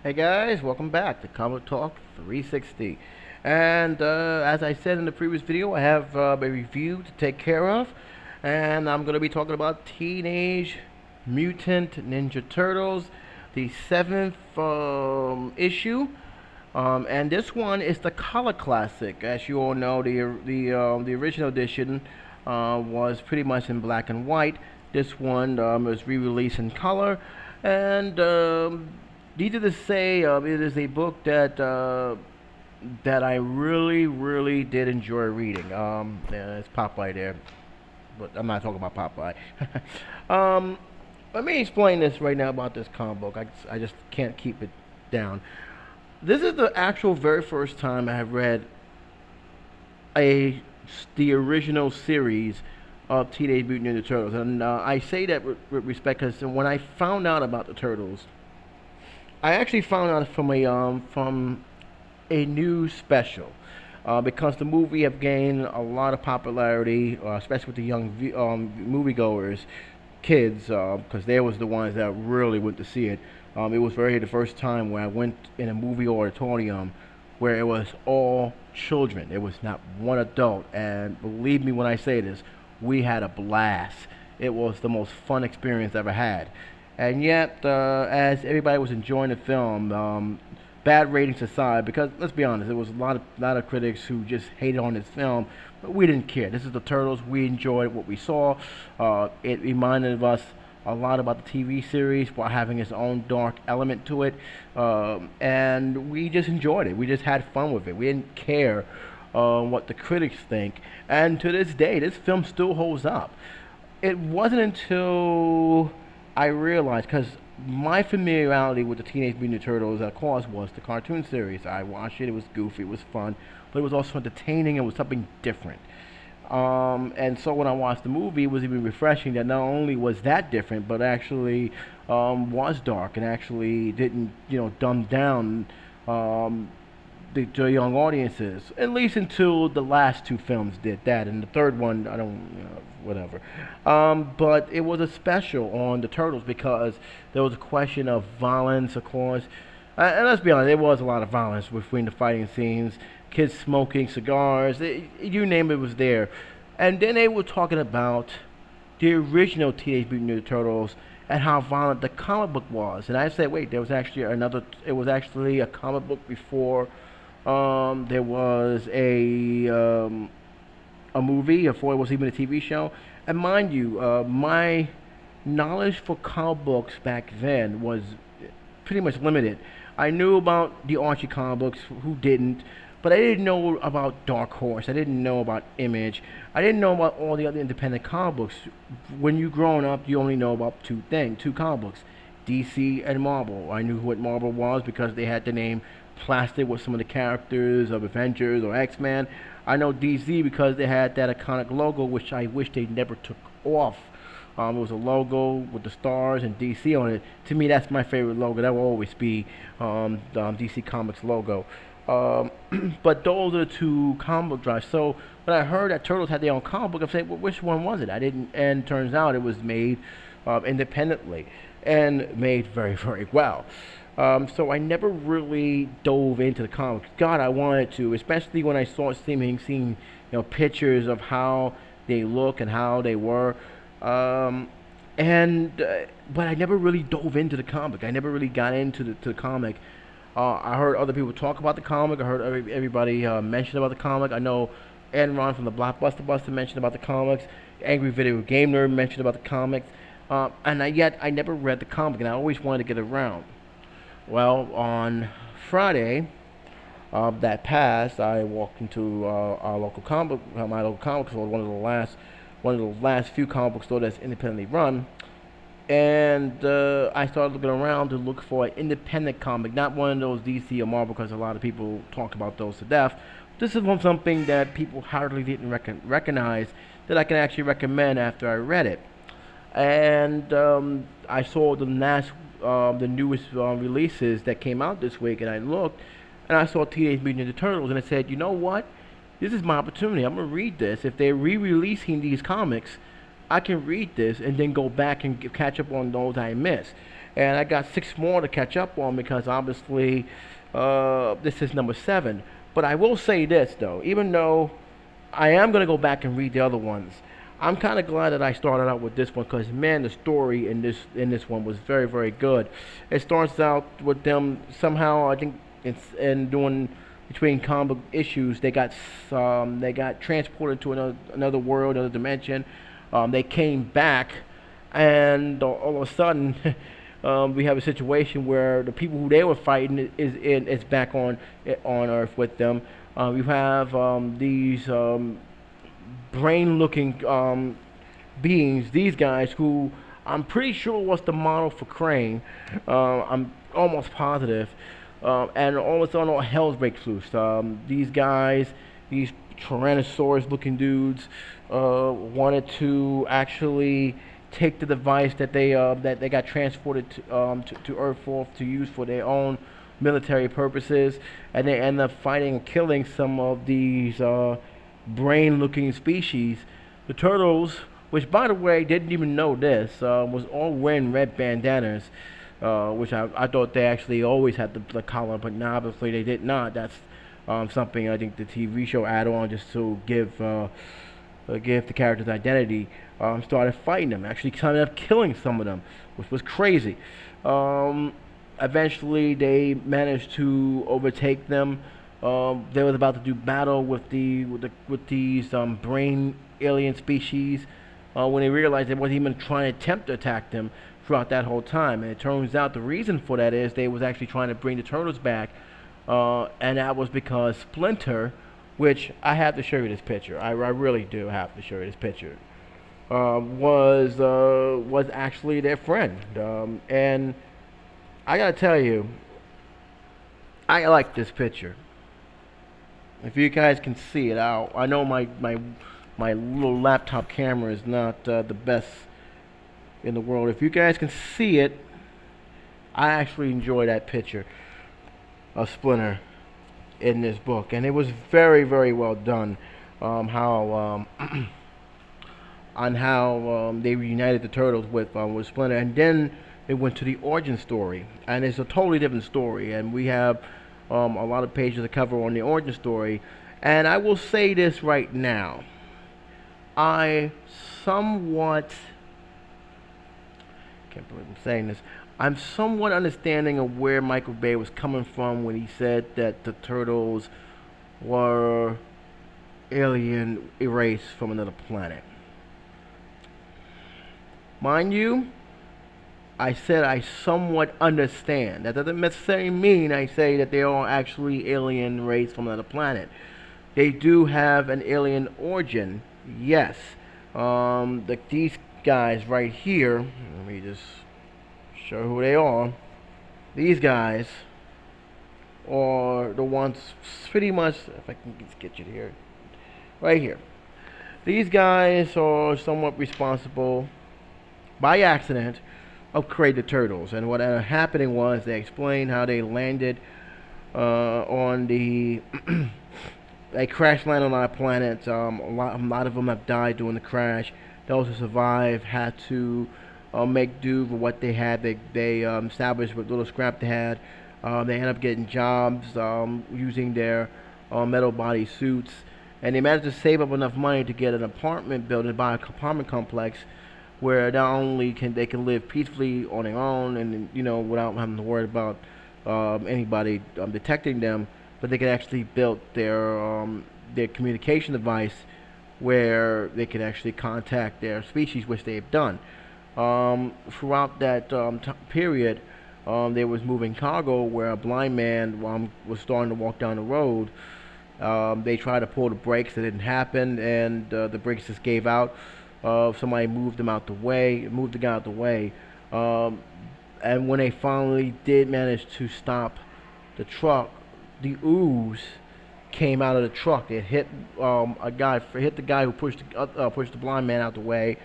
Hey guys, welcome back to Comic Talk 360. And as I said in the previous video, I have a review to take care of. And I'm going to be talking about Teenage Mutant Ninja Turtles, the seventh issue. And this one is the color classic. As you all know, the original edition was pretty much in black and white. This one was re-released in color, and needless to say, it is a book that I really did enjoy reading. Yeah, it's Popeye there, but I'm not talking about Popeye. um, Let me explain this right now about this comic book. I just can't keep it down. This is the actual very first time I have read a the original series of Teenage Mutant Ninja Turtles, and I say that with respect because when I found out about the Turtles, I actually found out from a news special. Because the movie have gained a lot of popularity, especially with the young moviegoers, kids, because they was the ones that really went to see it. It was really the first time where I went in a movie auditorium where it was all children. It was not one adult, and believe me when I say this, we had a blast. It was the most fun experience I ever had. And yet, as everybody was enjoying the film, bad ratings aside, because let's be honest, there was a lot of critics who just hated on this film, but we didn't care. This is the Turtles. We enjoyed what we saw. It reminded us a lot about the TV series while having its own dark element to it, and we just enjoyed it. We just had fun with it. We didn't care what the critics think, and to this day, this film still holds up. It wasn't until I realized, because my familiarity with the Teenage Mutant Ninja Turtles, of course, was the cartoon series. I watched it. It was goofy. It was fun, but it was also entertaining. It was something different. And so when I watched the movie, it was even refreshing that not only was that different, but actually was dark and actually didn't, dumb down um, the young audiences. At least until the last two films did that, and the third one, I don't, whatever. But it was a special on the Turtles because there was a question of violence, of course. And let's be honest, there was a lot of violence between the fighting scenes. Kids smoking cigars, you name it, was there. And then they were talking about the original Teenage Mutant Ninja Turtles and how violent the comic book was. And I said, wait, there was actually another. It was actually a comic book before. There was a movie before it was even a TV show. And mind you, my knowledge for comic books back then was pretty much limited. I knew about the Archie comic books, who didn't, but I didn't know about Dark Horse. I didn't know about Image. I didn't know about all the other independent comic books. When you growing up, you only know about two comic books, DC and Marvel. I knew what Marvel was because they had the name plastic with some of the characters of Avengers or X-Men. I know DC because they had that iconic logo, which I wish they never took off. It was a logo with the stars and DC on it. To me, that's my favorite logo. That will always be the DC Comics logo. Um, but those are the two comic book drives. So when I heard that Turtles had their own comic book, I'm saying, well, which one was it? I didn't, and turns out it was made independently and made very well. So I never really dove into the comics. God, I wanted to, especially when I saw seeing pictures of how they look and how they were. Um, and But I never really dove into the comic. I never really got into the comic. I heard other people talk about the comic. I heard everybody mention about the comic. I know Ron from the Blockbuster Buster mentioned about the comics. Angry Video Game Nerd mentioned about the comics. Yet I never read the comic, and I always wanted to get around. Well, on Friday that passed, I walked into our local my local comic store, one of the last few comic book stores that's independently run, and I started looking around to look for an independent comic, not one of those DC or Marvel, because a lot of people talk about those to death. This is something that people hardly didn't recognize that I can actually recommend after I read it. And I saw the newest releases that came out this week, and I looked, and I saw Teenage Mutant Ninja Turtles, and I said, you know what? This is my opportunity. I'm gonna read this. If they're re-releasing these comics, I can read this and then go back and catch up on those I missed. and I got 6 more to catch up on because obviously this is number 7. But I will say this though, even though I am gonna go back and read the other ones, I'm kind of glad that I started out with this one because man, the story in this one was very very good. It starts out with them somehow. I think it's in doing between comic issues. They got transported to another world, another dimension. They came back, and all of a sudden, we have a situation where the people who they were fighting is back on Earth with them. You have these brain-looking beings, these guys who I'm pretty sure was the model for Crane. I'm almost positive. And all of a sudden, all hell breaks loose. These guys, these Tyrannosaurus-looking dudes, wanted to actually take the device that they got transported to Earth for to use for their own military purposes, and they end up fighting and killing some of these brain-looking species. The turtles, which by the way didn't even know this, was all wearing red bandanas, which I thought they actually always had the collar, but now obviously they did not. That's something I think the TV show added on just to give the character's identity. Started fighting them, actually ended up killing some of them, which was crazy. Eventually, they managed to overtake them. They was about to do battle with these brain alien species when they realized they wasn't even trying to attempt to attack them throughout that whole time. And it turns out the reason for that is they was actually trying to bring the turtles back, and that was because Splinter, which I have to show you this picture. I really do have to show you this picture. Was actually their friend, and I gotta tell you, I like this picture. If you guys can see it, I know my little laptop camera is not the best in the world. If you guys can see it, I actually enjoy that picture of Splinter in this book, and it was very very well done. How on how they reunited the turtles with Splinter, and then it went to the origin story, and it's a totally different story. And we have a lot of pages to cover on the origin story. And I will say this right now: I somewhat can't believe I'm saying this. I'm somewhat understanding of where Michael Bay was coming from when he said that the turtles were alien erased from another planet. Mind you, I said I somewhat understand. That doesn't necessarily mean I say that they are actually alien race from another planet. They do have an alien origin, yes. These guys right here, let me just show who they are. These guys are the ones pretty much, if I can just get you here, right here. These guys are somewhat responsible by accident of creating the turtles, and what ended up happening was they explained how they landed on the they crash landed on our planet. A lot of them have died during the crash. Those who survived had to make do with what they had. They established what little scrap they had. They ended up getting jobs using their metal body suits, and they managed to save up enough money to get an apartment building, buy an apartment complex where not only can they can live peacefully on their own, and without having to worry about anybody detecting them, but they can actually build their communication device where they can actually contact their species, which they've done. Throughout that period, they was moving cargo where a blind man was starting to walk down the road. They tried to pull the brakes, it didn't happen, and the brakes just gave out. Somebody moved the guy out the way, and when they finally did manage to stop the truck, the ooze came out of the truck. It hit hit the guy who pushed the blind man out the way,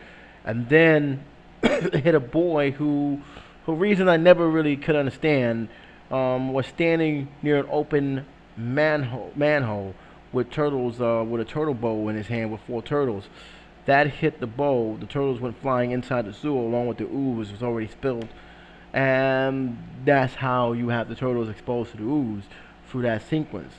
and then it hit a boy who, for a reason I never really could understand, was standing near an open manhole with turtles, with a turtle bowl in his hand with 4 turtles. That hit the bowl. The turtles went flying inside the sewer along with the ooze, which was already spilled, and that's how you have the turtles exposed to the ooze through that sequence.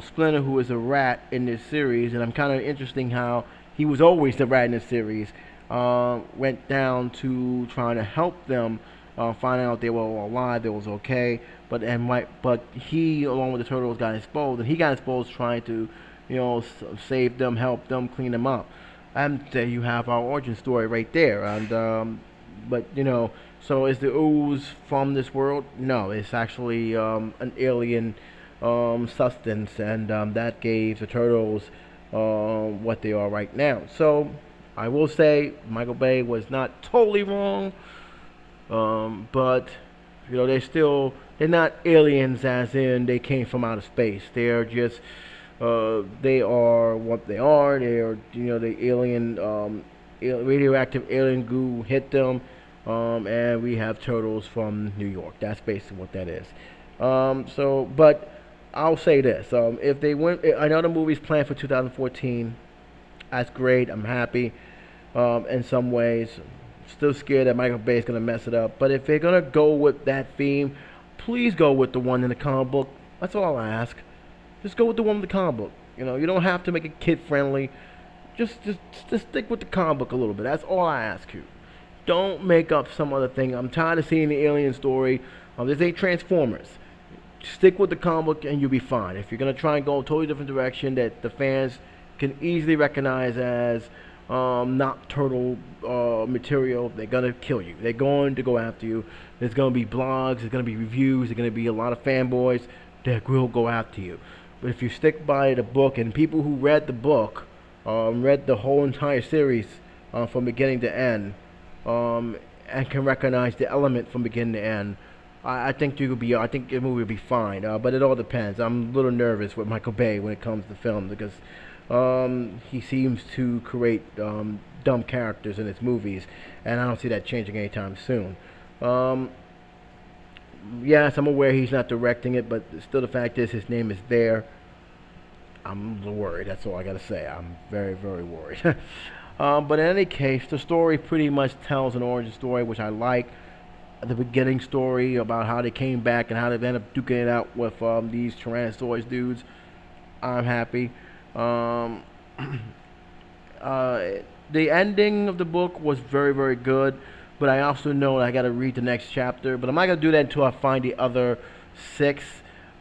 Splinter, who is a rat in this series, and I'm kind of interesting how he was always the rat in this series, went down to trying to help them find out they were all alive, they was okay. But he, along with the turtles, got exposed, and he got exposed trying to, save them, help them, clean them up. And there you have our origin story right there. And but so is the ooze from this world? No, it's actually an alien substance, and that gave the turtles what they are right now. So I will say Michael Bay was not totally wrong, but they're not aliens as in they came from outer space. They're just they are what they are. They are the alien radioactive alien goo hit them, and we have turtles from New York. That's basically what that is. But I'll say this: if they went, I know the movie's planned for 2014. That's great. I'm happy. In some ways, still scared that Michael Bay is gonna mess it up. But if they're gonna go with that theme, please go with the one in the comic book. That's all I ask. Just go with the one in the comic book. You don't have to make it kid friendly. Just stick with the comic book a little bit. That's all I ask you. Don't make up some other thing. I'm tired of seeing the alien story. This ain't Transformers. Stick with the comic book and you'll be fine. If you're gonna try and go a totally different direction that the fans can easily recognize as not turtle material, they're gonna kill you. They're going to go after you. There's gonna be blogs. There's gonna be reviews. There's gonna be a lot of fanboys that will go after you. But if you stick by the book, and people who read the book, read the whole entire series from beginning to end, and can recognize the element from beginning to end, I think you could be. I think the movie will be fine. But it all depends. I'm a little nervous with Michael Bay when it comes to film because he seems to create dumb characters in his movies, and I don't see that changing anytime soon. Yes, I'm aware he's not directing it, but still the fact is his name is there. I'm worried. That's all I gotta say. I'm very, very worried. But in any case, the story pretty much tells an origin story, which I like. The beginning story about how they came back and how they ended up duking it out with these Tyrannosaurus dudes. I'm happy. The ending of the book was very, very good, but I also know I got to read the next chapter. But I'm not gonna do that until I find the other 6.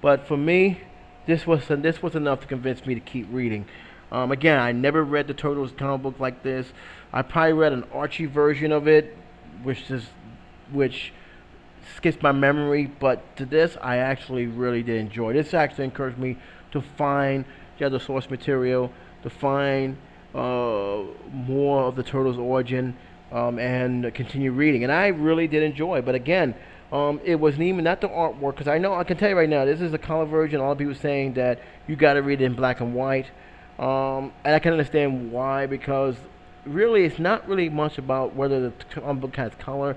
But for me, this was enough to convince me to keep reading. Again, I never read the Turtles comic book like this. I probably read an Archie version of it, which skips my memory. But to this, I actually really did enjoy. This actually encouraged me to find the other source material, to find more of the Turtles' origin, and continue reading. And I really did enjoy. But again, it wasn't even not the artwork, because I can tell you right now, this is a color version. All the people saying that you got to read it in black and white, and I can understand why, because really it's not really much about whether the comic book has color,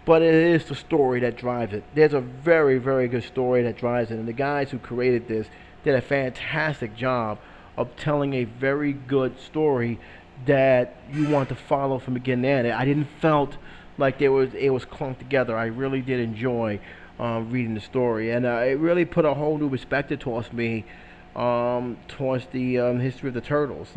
but it is the story that drives it. There's a very, very good story that drives it, and the guys who created this did a fantastic job of telling a very good story that you want to follow from beginning to end. I didn't felt like it was clumped together. I really did enjoy reading the story, and it really put a whole new perspective towards me, towards the history of the Turtles,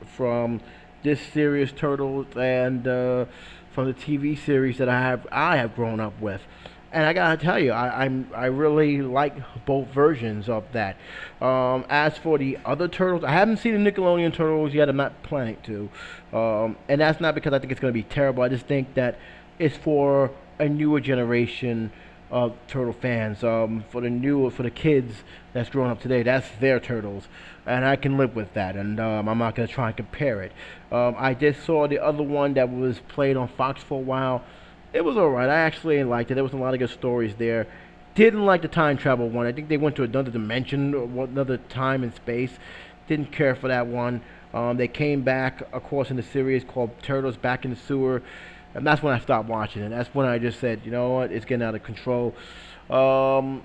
from this series Turtles and from the TV series that I have grown up with. And I gotta tell you, I really like both versions of that. As for the other Turtles, I haven't seen the Nickelodeon Turtles yet. I'm not planning to, and that's not because I think it's gonna be terrible. I just think that it's for a newer generation of Turtle fans. For the kids that's growing up today, that's their Turtles, and I can live with that. And I'm not gonna try and compare it. I just saw the other one that was played on Fox for a while. It was alright. I actually liked it. There was a lot of good stories there. Didn't like the time travel one. I think they went to another dimension, or another time and space. Didn't care for that one. They came back, of course, in the series called Turtles Back in the Sewer. And that's when I stopped watching it. That's when I just said, you know what, it's getting out of control. The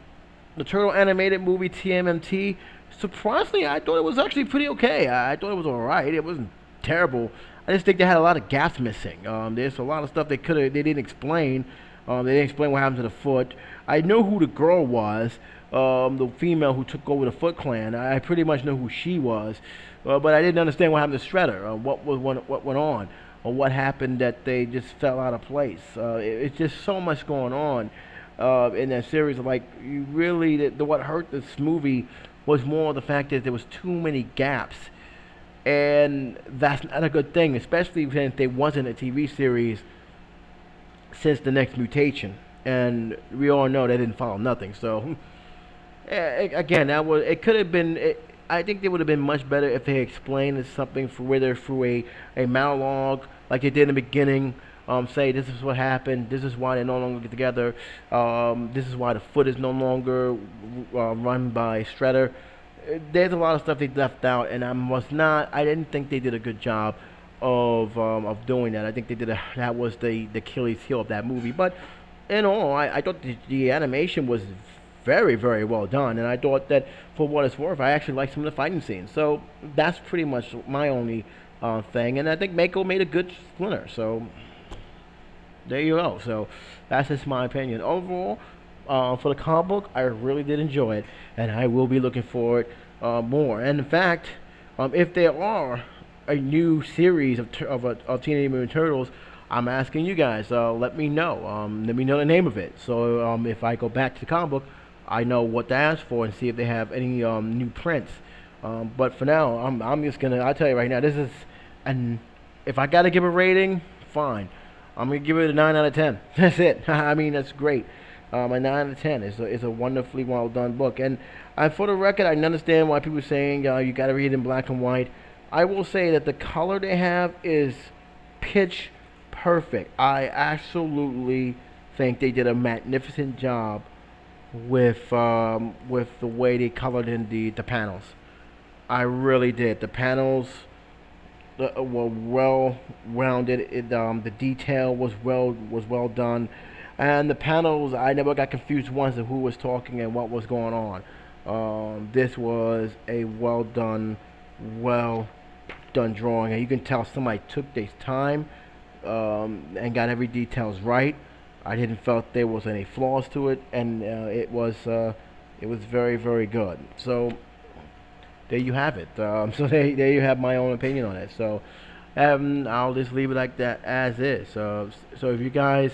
Turtle animated movie, TMNT, surprisingly, I thought it was actually pretty okay. I thought it was alright. It wasn't terrible. I just think they had a lot of gaps missing. There's a lot of stuff they didn't explain. They didn't explain what happened to the Foot. I knew who the girl was, the female who took over the Foot Clan. I pretty much knew who she was, but I didn't understand what happened to Shredder. What went on, or what happened that they just fell out of place. It's just so much going on in that series. Like you really, what hurt this movie was more the fact that there was too many gaps, and that's not a good thing, especially since there wasn't a TV series since the next mutation, and we all know they didn't follow nothing. So again, that was it. Could have been. I think it would have been much better if they explained something for whether through a monologue like they did in the beginning. Say this is what happened. This is why they no longer get together. This is why the Foot is no longer run by Shredder. There's a lot of stuff they left out, and I didn't think they did a good job of doing that. I think that was the Achilles heel of that movie. But in all, I thought the animation was very, very well done, and I thought that for what it's worth, I actually liked some of the fighting scenes. So that's pretty much my only thing, and I think Mako made a good Splinter. So there you go. So that's just my opinion. Overall, for the comic book, I really did enjoy it, and I will be looking for it more. And in fact, if there are a new series of Teenage Mutant Turtles, I'm asking you guys, let me know. Let me know the name of it. So if I go back to the comic book, I know what to ask for and see if they have any new prints. But for now, I'm just gonna. I'll tell you right now, this is, and if I gotta give a rating, fine. I'm gonna give it a 9 out of 10. That's it. I mean, that's great. A 9 out of 10 is a wonderfully well done book. And for the record, I understand why people are saying you gotta read it in black and white. I will say that the color they have is pitch perfect. I absolutely think they did a magnificent job with the way they colored in the panels. I really did. The panels were well rounded. The detail was well done, and the panels, I never got confused once of who was talking and what was going on. This was a well done drawing, and you can tell somebody took their time and got every details right. I didn't felt there was any flaws to it, and it was very, very good. So there you have it. So there you have my own opinion on it. So I'll just leave it like that as is. So if you guys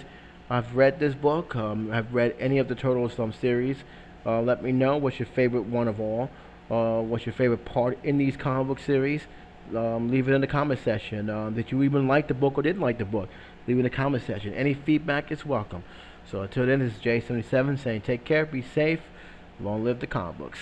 have read this book, have read any of the Turtles series, let me know what's your favorite one of all. What's your favorite part in these comic book series? Leave it in the comment section. Did you even like the book or didn't like the book? Leave it in the comment section. Any feedback is welcome. So until then, this is J77 saying take care, be safe, long live the comic books.